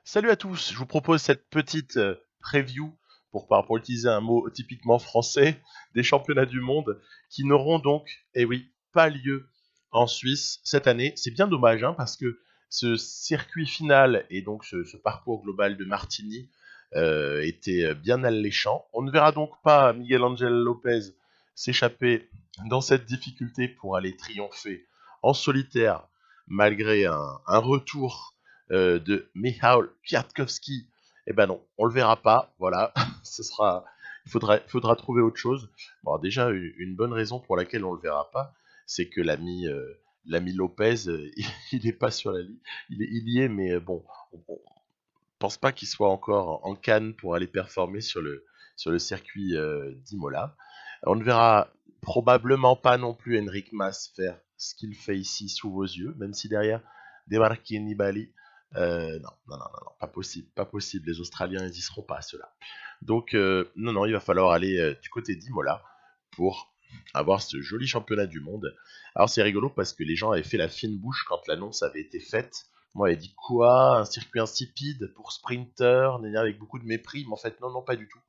Salut à tous, je vous propose cette petite preview, pour utiliser un mot typiquement français, des championnats du monde qui n'auront donc, eh oui, pas lieu en Suisse cette année. C'est bien dommage, hein, parce que ce circuit final et donc ce parcours global de Martigny était bien alléchant. On ne verra donc pas Miguel Angel Lopez s'échapper dans cette difficulté pour aller triompher en solitaire malgré un retour de Michał Kwiatkowski, eh ben non, on le verra pas. Voilà, il faudra trouver autre chose. Bon, déjà une bonne raison pour laquelle on le verra pas, c'est que l'ami Lopez, il est pas sur la liste. Il y est, mais bon, on pense pas qu'il soit encore en canne pour aller performer sur le circuit d'Imola. On ne verra probablement pas non plus Enric Mas faire ce qu'il fait ici sous vos yeux, même si derrière débarquer Nibali, non, non, non, non, non, pas possible, pas possible. Les Australiens, ils y seront pas, ceux-là. Donc, non, non, il va falloir aller du côté d'Imola pour avoir ce joli championnat du monde. Alors, c'est rigolo parce que les gens avaient fait la fine bouche quand l'annonce avait été faite. Moi, elle dit quoi? Un circuit insipide pour sprinter, avec beaucoup de mépris. Mais en fait, non, non, pas du tout.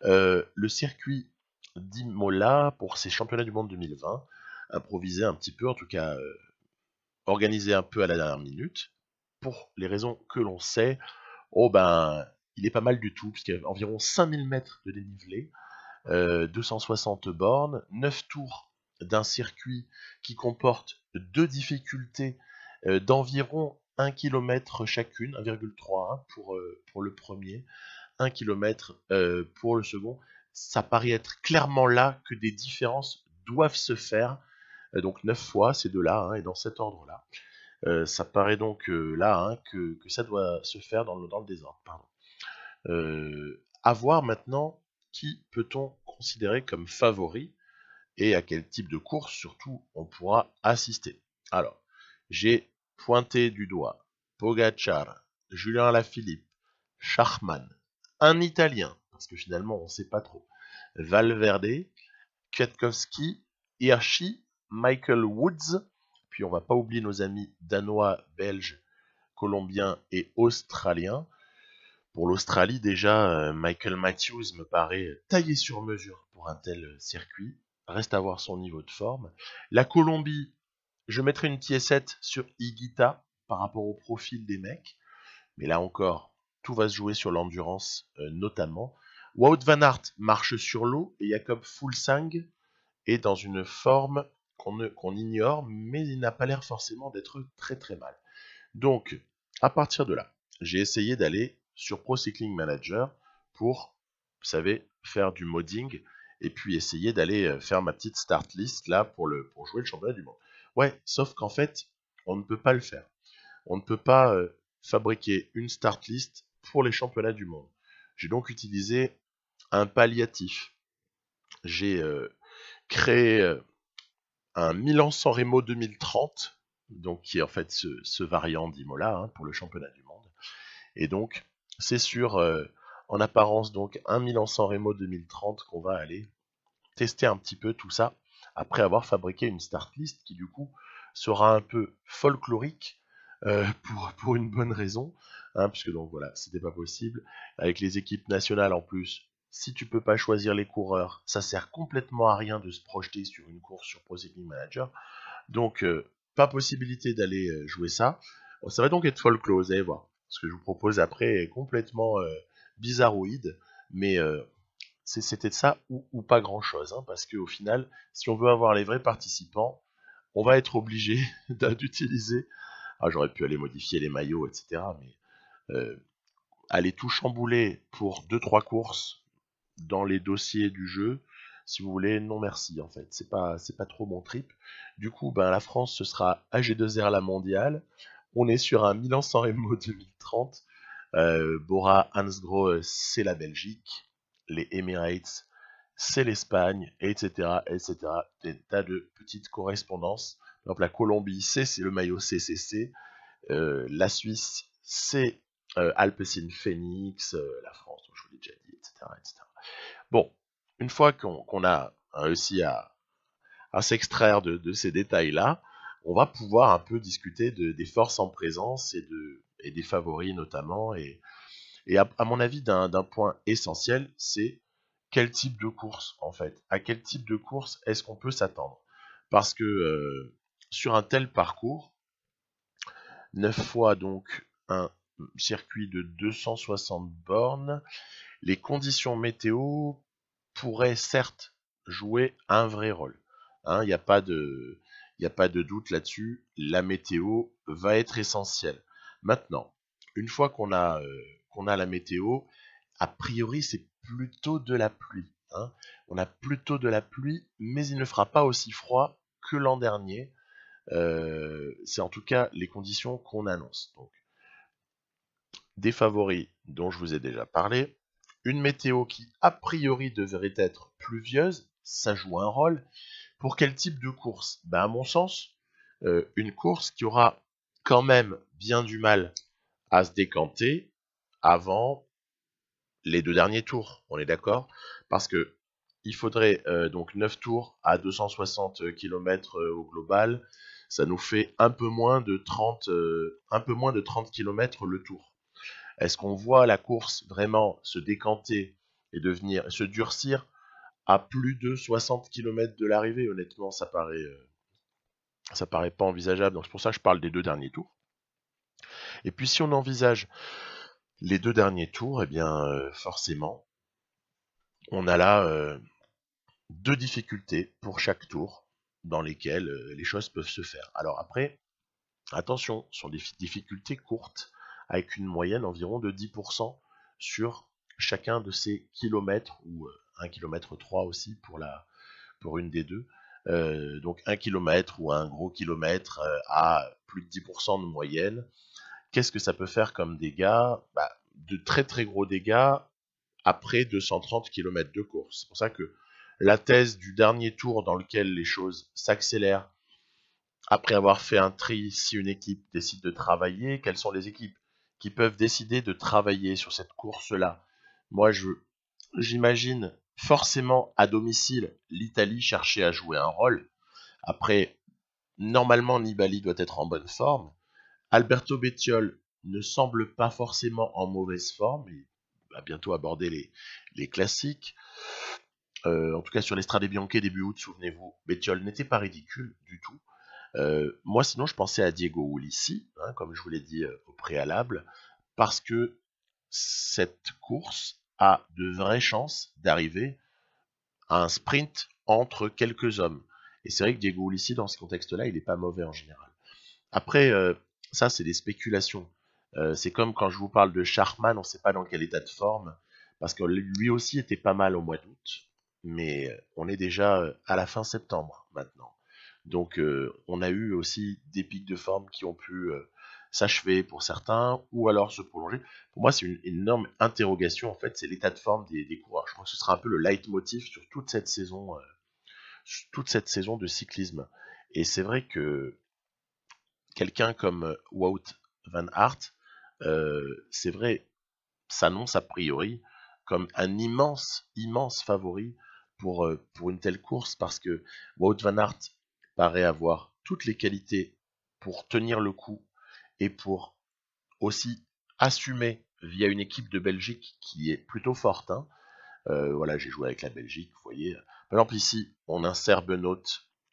Le circuit d'Imola pour ces championnats du monde 2020, improvisé un petit peu, en tout cas organisé un peu à la dernière minute, pour les raisons que l'on sait. Oh ben, il est pas mal du tout, puisqu'il y a environ 5000 mètres de dénivelé, 260 bornes, 9 tours d'un circuit qui comporte deux difficultés d'environ 1 km chacune, 1,3 hein, pour le premier, 1 km pour le second. Ça paraît être clairement là que des différences doivent se faire. Donc 9 fois ces deux-là, hein, et dans cet ordre-là. Ça paraît donc là hein, que ça doit se faire dans le désordre. Pardon. À voir maintenant qui peut-on considérer comme favori et à quel type de course surtout on pourra assister. Alors, j'ai pointé du doigt Pogacar, Julien Alaphilippe, Schachmann, un Italien, parce que finalement on ne sait pas trop, Valverde, Kwiatkowski, Hirschi, Michael Woods, puis on va pas oublier nos amis danois, belges, colombiens et australiens. Pour l'Australie, déjà, Michael Matthews me paraît taillé sur mesure pour un tel circuit. Reste à voir son niveau de forme. La Colombie, je mettrai une piécette sur Higuita par rapport au profil des mecs. Mais là encore, tout va se jouer sur l'endurance notamment. Wout van Aert marche sur l'eau et Jakob Fuglsang est dans une forme qu'on ignore, mais il n'a pas l'air forcément d'être très très mal. Donc, à partir de là, j'ai essayé d'aller sur Pro Cycling Manager pour, vous savez, faire du modding et puis essayer d'aller faire ma petite start list là pour jouer le championnat du monde. Ouais, sauf qu'en fait, on ne peut pas le faire. On ne peut pas fabriquer une start list pour les championnats du monde. J'ai donc utilisé un palliatif. J'ai créé un Milan-San Remo 2030, donc qui est en fait ce variant d'Imola hein, pour le championnat du monde. Et donc, c'est sur, en apparence, donc un Milan-San Remo 2030 qu'on va aller tester un petit peu tout ça, après avoir fabriqué une start list qui du coup sera un peu folklorique, pour une bonne raison, hein, puisque donc voilà, c'était pas possible. Avec les équipes nationales en plus, si tu peux pas choisir les coureurs, ça sert complètement à rien de se projeter sur une course sur Pro Cycling Manager. Donc, pas possibilité d'aller jouer ça. Bon, ça va donc être folklore, vous allez voir. Ce que je vous propose après est complètement bizarroïde, mais c'était ça ou pas grand-chose, hein, parce qu'au final, si on veut avoir les vrais participants, on va être obligé d'utiliser. Ah, j'aurais pu aller modifier les maillots, etc. Mais aller tout chambouler pour deux-trois courses dans les dossiers du jeu, si vous voulez, non merci en fait. C'est pas trop mon trip. Du coup, ben la France ce sera AG2R la mondiale. On est sur un Milan-San Remo 2030. Bora Hansgrohe c'est la Belgique. Les Emirates c'est l'Espagne, etc., etc. Des tas de petites correspondances. Par exemple, la Colombie, c'est le maillot CCC. La Suisse, c'est Alpecin Phoenix. La France, je vous l'ai déjà dit, etc., etc. Bon, une fois qu'on a réussi à s'extraire de ces détails-là, on va pouvoir un peu discuter des forces en présence et et des favoris notamment. Et à mon avis, d'un point essentiel, c'est quel type de course, en fait. À quel type de course est-ce qu'on peut s'attendre? Parce que sur un tel parcours, 9 fois donc un circuit de 260 bornes, les conditions météo pourraient certes jouer un vrai rôle. Il n'y a pas de doute là-dessus. La météo va être essentielle. Maintenant, une fois qu'on a la météo, a priori c'est plutôt de la pluie. On a plutôt de la pluie, mais il ne fera pas aussi froid que l'an dernier. C'est en tout cas les conditions qu'on annonce. Donc, des favoris dont je vous ai déjà parlé, une météo qui a priori devrait être pluvieuse, ça joue un rôle. Pour quel type de course? À mon sens, une course qui aura quand même bien du mal à se décanter avant les 2 derniers tours, on est d'accord? Parce que il faudrait donc 9 tours à 260 km au global, ça nous fait un peu moins de 30 km le tour. Est-ce qu'on voit la course vraiment se décanter et se durcir à plus de 60 km de l'arrivée? Honnêtement, ça paraît pas envisageable. Donc c'est pour ça que je parle des 2 derniers tours. Et puis si on envisage les 2 derniers tours, eh bien forcément, on a là 2 difficultés pour chaque tour dans lesquelles les choses peuvent se faire. Alors après, attention, sur des difficultés courtes, avec une moyenne environ de 10% sur chacun de ces kilomètres, ou 1 km 3 aussi pour une des deux. Donc 1 km ou un gros kilomètre à plus de 10% de moyenne. Qu'est-ce que ça peut faire comme dégâts? De très très gros dégâts après 230 km de course. C'est pour ça que la thèse du dernier tour dans lequel les choses s'accélèrent, après avoir fait un tri, si une équipe décide de travailler, quelles sont les équipes qui peuvent décider de travailler sur cette course-là? Moi, j'imagine forcément à domicile l'Italie chercher à jouer un rôle. Après, normalement, Nibali doit être en bonne forme. Alberto Bettiol ne semble pas forcément en mauvaise forme. Il va bientôt aborder les classiques. En tout cas, sur l'Estrade Bianche début août, souvenez-vous, Bettiol n'était pas ridicule du tout. Moi, sinon, je pensais à Diego Ulissi, comme je vous l'ai dit au préalable, parce que cette course a de vraies chances d'arriver à un sprint entre quelques hommes. Et c'est vrai que Diego Ulissi, dans ce contexte-là, il n'est pas mauvais en général. Après, ça, c'est des spéculations. C'est comme quand je vous parle de Sharman, on ne sait pas dans quel état de forme, parce que lui aussi était pas mal au mois d'août, mais on est déjà à la fin septembre maintenant. Donc on a eu aussi des pics de forme qui ont pu s'achever pour certains, ou alors se prolonger. Pour moi, c'est une énorme interrogation, en fait, c'est l'état de forme des coureurs. Je crois que ce sera un peu le leitmotiv sur toute cette saison de cyclisme. Et c'est vrai que quelqu'un comme Wout van Aert, c'est vrai, s'annonce a priori comme un immense favori pour une telle course, parce que Wout van Aert paraît avoir toutes les qualités pour tenir le coup et pour aussi assumer via une équipe de Belgique qui est plutôt forte. Voilà, j'ai joué avec la Belgique, vous voyez. Par exemple, ici, on insère Benoît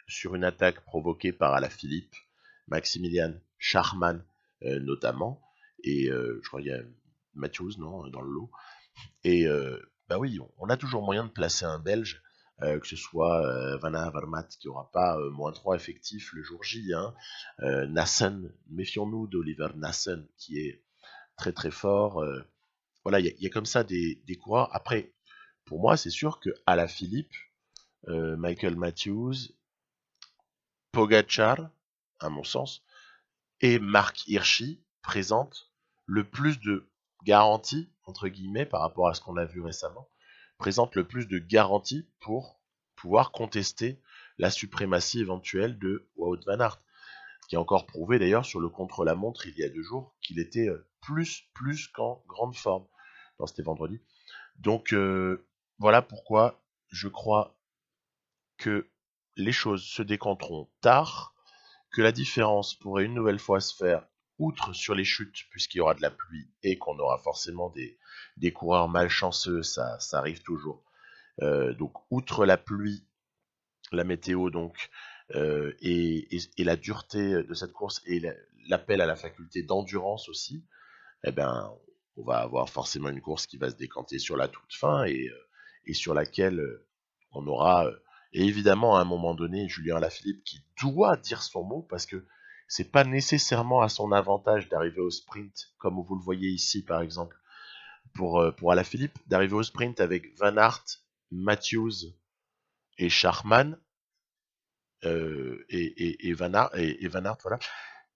sur une attaque provoquée par Alaphilippe, Maximilian Schachmann notamment, et je crois qu'il y a Matthews, non, dans le lot. Et oui, on a toujours moyen de placer un Belge, que ce soit Van Avermaet qui n'aura pas -3 effectifs le jour J. Nassen, méfions-nous d'Oliver Nassen qui est très très fort. Voilà, il y a comme ça des coureurs. Après, pour moi, c'est sûr que Alaphilippe, Michael Matthews, Pogacar, à mon sens, et Marc Hirschi présentent le plus de garanties, entre guillemets, par rapport à ce qu'on a vu récemment, présentent le plus de garanties pour pouvoir contester la suprématie éventuelle de Wout van Aert, qui a encore prouvé d'ailleurs sur le contre-la-montre il y a 2 jours qu'il était plus qu'en grande forme. Non, c'était vendredi. Donc voilà pourquoi je crois que les choses se décanteront tard, que la différence pourrait une nouvelle fois se faire outre sur les chutes, puisqu'il y aura de la pluie et qu'on aura forcément des coureurs malchanceux, ça arrive toujours. Donc, outre la pluie, la météo, donc, et la dureté de cette course et l'appel à la faculté d'endurance aussi, eh ben, on va avoir forcément une course qui va se décanter sur la toute fin et sur laquelle on aura et évidemment à un moment donné Julien Alaphilippe qui doit dire son mot parce que c'est pas nécessairement à son avantage d'arriver au sprint comme vous le voyez ici par exemple pour Alaphilippe d'arriver au sprint avec Van Aert, Matthews et Sharman et Van Aert voilà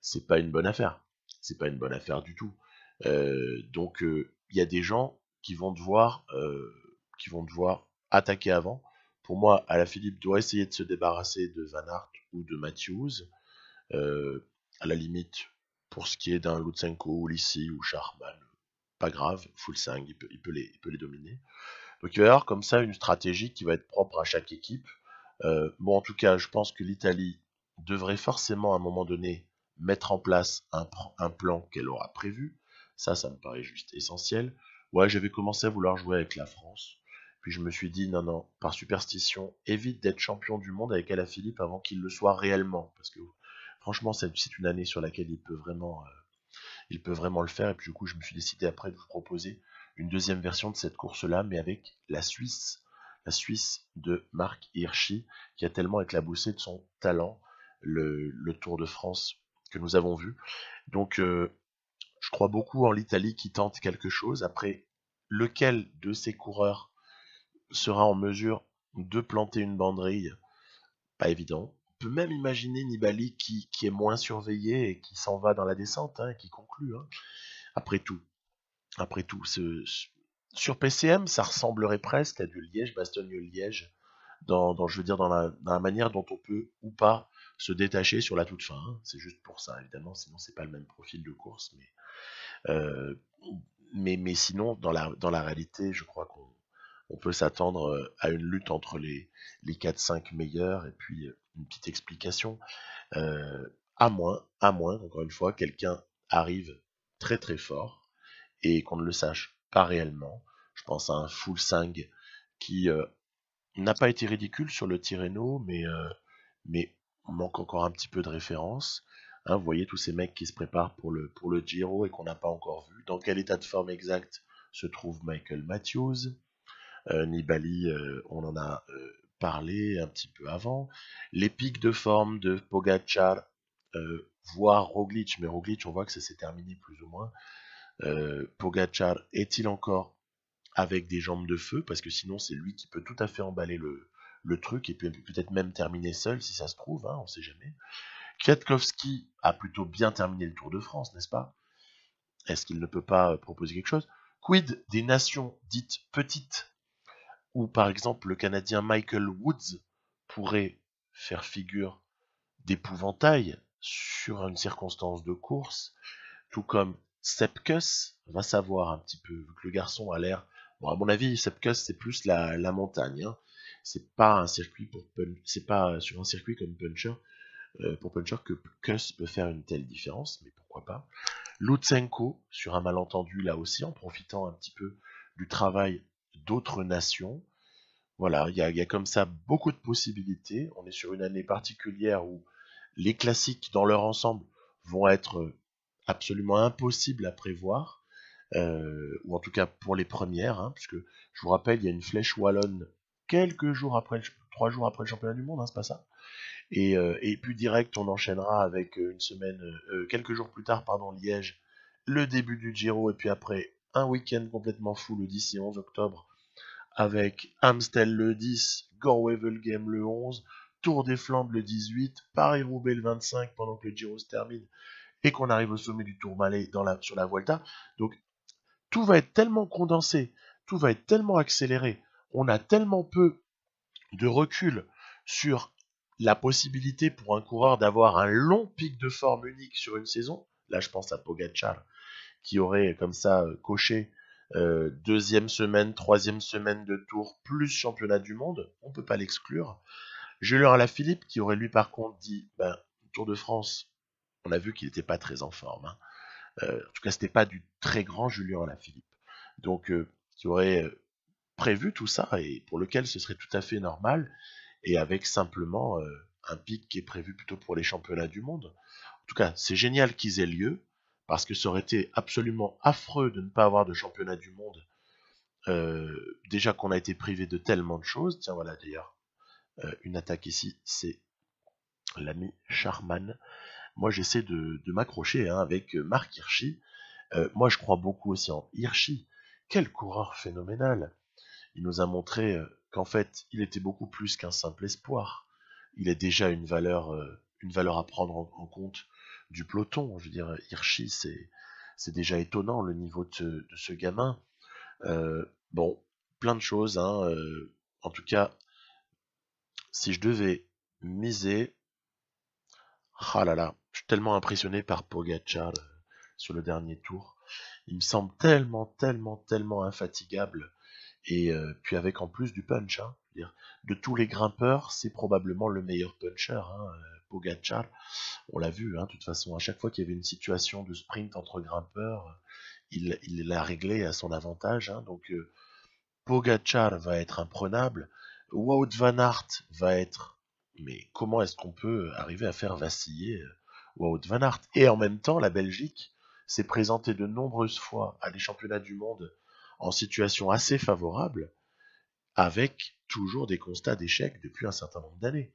c'est pas une bonne affaire. C'est pas une bonne affaire du tout. Donc il y a des gens qui vont devoir attaquer avant. Pour moi, Alaphilippe doit essayer de se débarrasser de Van Aert ou de Matthews. À la limite, pour ce qui est d'un Lutsenko, ou Lissi ou Sharman, pas grave, Fulsang, il peut les dominer. Donc il va y avoir comme ça une stratégie qui va être propre à chaque équipe. Bon, en tout cas, je pense que l'Italie devrait forcément à un moment donné mettre en place un plan qu'elle aura prévu. Ça me paraît juste essentiel. Ouais, j'avais commencé à vouloir jouer avec la France. Puis je me suis dit, non, non, par superstition, évite d'être champion du monde avec Alaphilippe avant qu'il le soit réellement. Parce que franchement, c'est une année sur laquelle il peut vraiment le faire. Et puis du coup, je me suis décidé après de vous proposer une deuxième version de cette course-là, mais avec la Suisse de Marc Hirschi, qui a tellement éclaboussé de son talent le Tour de France que nous avons vu. Donc, je crois beaucoup en l'Italie qui tente quelque chose. Après, lequel de ces coureurs sera en mesure de planter une banderille? Pas évident. On peut même imaginer Nibali qui est moins surveillé et qui s'en va dans la descente, hein, et qui conclut. Hein. Après tout, sur PCM, ça ressemblerait presque à du Liège-Bastogne-Liège, je veux dire, dans la manière dont on peut ou pas se détacher sur la toute fin. Hein. C'est juste pour ça, évidemment, sinon c'est pas le même profil de course, euh, mais sinon, dans la réalité, je crois qu'on peut s'attendre à une lutte entre les 4-5 meilleurs et puis une petite explication. À moins, encore une fois, quelqu'un arrive très très fort et qu'on ne le sache pas réellement. Je pense à un Fulsang qui n'a pas été ridicule sur le Tirreno, mais manque encore un petit peu de référence. Hein, vous voyez tous ces mecs qui se préparent pour le Giro et qu'on n'a pas encore vu. Dans quel état de forme exact se trouve Michael Matthews? Nibali, on en a parlé un petit peu avant. Les pics de forme de Pogacar, voire Roglic, mais Roglic, on voit que ça s'est terminé plus ou moins. Pogacar est-il encore avec des jambes de feu? Parce que sinon, c'est lui qui peut tout à fait emballer le truc et puis peut-être même terminer seul si ça se trouve, hein, on sait jamais. Kwiatkowski a plutôt bien terminé le Tour de France, n'est-ce pas? Est-ce qu'il ne peut pas proposer quelque chose? Quid des nations dites petites où par exemple le Canadien Michael Woods pourrait faire figure d'épouvantail sur une circonstance de course, tout comme Sepkus, va savoir un petit peu, vu que le garçon a l'air... Bon, à mon avis, Sepkus, c'est plus la montagne. Hein. C'est pas un circuit c'est pas sur un circuit comme Puncher, pour Puncher que Kuss peut faire une telle différence, mais pourquoi pas. Lutsenko, sur un malentendu là aussi, en profitant un petit peu du travail d'autres nations. Voilà, il y a comme ça beaucoup de possibilités. On est sur une année particulière où les classiques dans leur ensemble vont être absolument impossibles à prévoir, ou en tout cas pour les premières, hein, puisque je vous rappelle, il y a une flèche wallonne quelques jours après, 3 jours après le championnat du monde, hein, c'est pas ça. Et puis direct, on enchaînera avec quelques jours plus tard, pardon, Liège, le début du Giro, et puis après un week-end complètement fou le 10 et 11 octobre avec Amstel le 10, Gore-Wevelgem le 11, Tour des Flandres le 18, Paris-Roubaix le 25 pendant que le Giro se termine et qu'on arrive au sommet du Tourmalet sur la Vuelta. Donc tout va être tellement condensé, tout va être tellement accéléré, on a tellement peu de recul sur la possibilité pour un coureur d'avoir un long pic de forme unique sur une saison. Là, je pense à Pogacar, qui aurait comme ça coché deuxième semaine, troisième semaine de tour, plus championnat du monde, on ne peut pas l'exclure. Julien Alaphilippe, qui aurait lui par contre dit, Tour de France, on a vu qu'il n'était pas très en forme. Hein. En tout cas, c'était pas du très grand Julien Alaphilippe. Donc, qui aurait prévu tout ça et pour lequel ce serait tout à fait normal et avec simplement un pic qui est prévu plutôt pour les championnats du monde. En tout cas, c'est génial qu'ils aient lieu parce que ça aurait été absolument affreux de ne pas avoir de championnat du monde. Déjà qu'on a été privé de tellement de choses. Tiens, voilà d'ailleurs une attaque ici, c'est l'ami Charman. Moi, j'essaie de m'accrocher avec Marc Hirschi. Moi, je crois beaucoup aussi en Hirschi. Quel coureur phénoménal! Il nous a montré qu'en fait, il était beaucoup plus qu'un simple espoir. Il est déjà une valeur à prendre en compte du peloton. Je veux dire, Hirschi, c'est déjà étonnant le niveau de ce gamin. Bon, plein de choses. Hein, en tout cas, si je devais miser, ah là là, je suis tellement impressionné par Pogacar sur le dernier tour. Il me semble tellement infatigable. Et puis avec en plus du punch. Hein. De tous les grimpeurs, c'est probablement le meilleur puncher. Hein, Pogacar, on l'a vu. Hein, de toute façon, à chaque fois qu'il y avait une situation de sprint entre grimpeurs, il l'a réglé à son avantage. Hein, donc Pogacar va être imprenable. Wout van Aert va être... Mais comment est-ce qu'on peut arriver à faire vaciller Wout van Aert? Et en même temps, la Belgique s'est présentée de nombreuses fois à des championnats du monde en situation assez favorable, avec toujours des constats d'échec depuis un certain nombre d'années.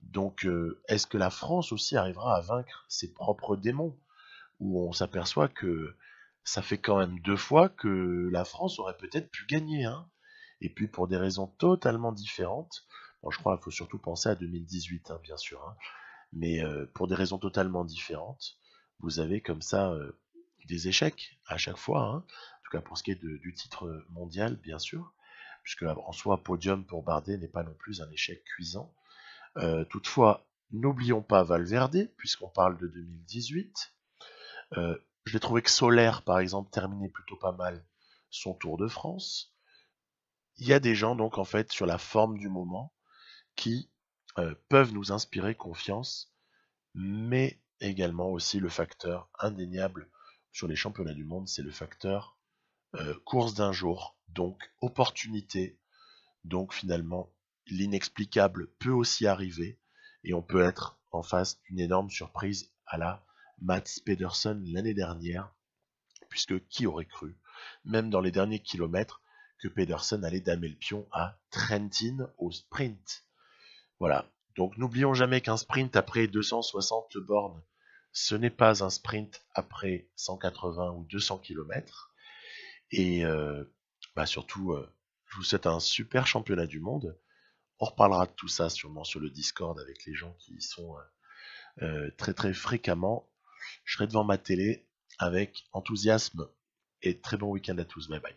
Donc, est-ce que la France aussi arrivera à vaincre ses propres démons? Où on s'aperçoit que ça fait quand même 2 fois que la France aurait peut-être pu gagner, hein. Et puis pour des raisons totalement différentes, bon, je crois qu'il faut surtout penser à 2018, hein, bien sûr, hein, mais pour des raisons totalement différentes, vous avez comme ça des échecs à chaque fois, hein, en tout cas pour ce qui est du titre mondial, bien sûr, puisque en soi, podium pour Bardet n'est pas non plus un échec cuisant. Toutefois, n'oublions pas Valverde, puisqu'on parle de 2018. Je l'ai trouvé que Solaire, par exemple, terminait plutôt pas mal son Tour de France. Il y a des gens, donc, en fait, sur la forme du moment, qui peuvent nous inspirer confiance, mais également aussi le facteur indéniable sur les championnats du monde, c'est le facteur course d'un jour, donc opportunité, donc finalement l'inexplicable peut aussi arriver et on peut être en face d'une énorme surprise à la Mats Pedersen l'année dernière, puisque qui aurait cru, même dans les derniers kilomètres, que Pedersen allait damer le pion à Trentin au sprint. Voilà. Donc n'oublions jamais qu'un sprint après 260 bornes, ce n'est pas un sprint après 180 ou 200 km. Et surtout, je vous souhaite un super championnat du monde. On reparlera de tout ça sûrement sur le Discord avec les gens qui y sont très très fréquemment. Je serai devant ma télé avec enthousiasme et très bon week-end à tous. Bye bye.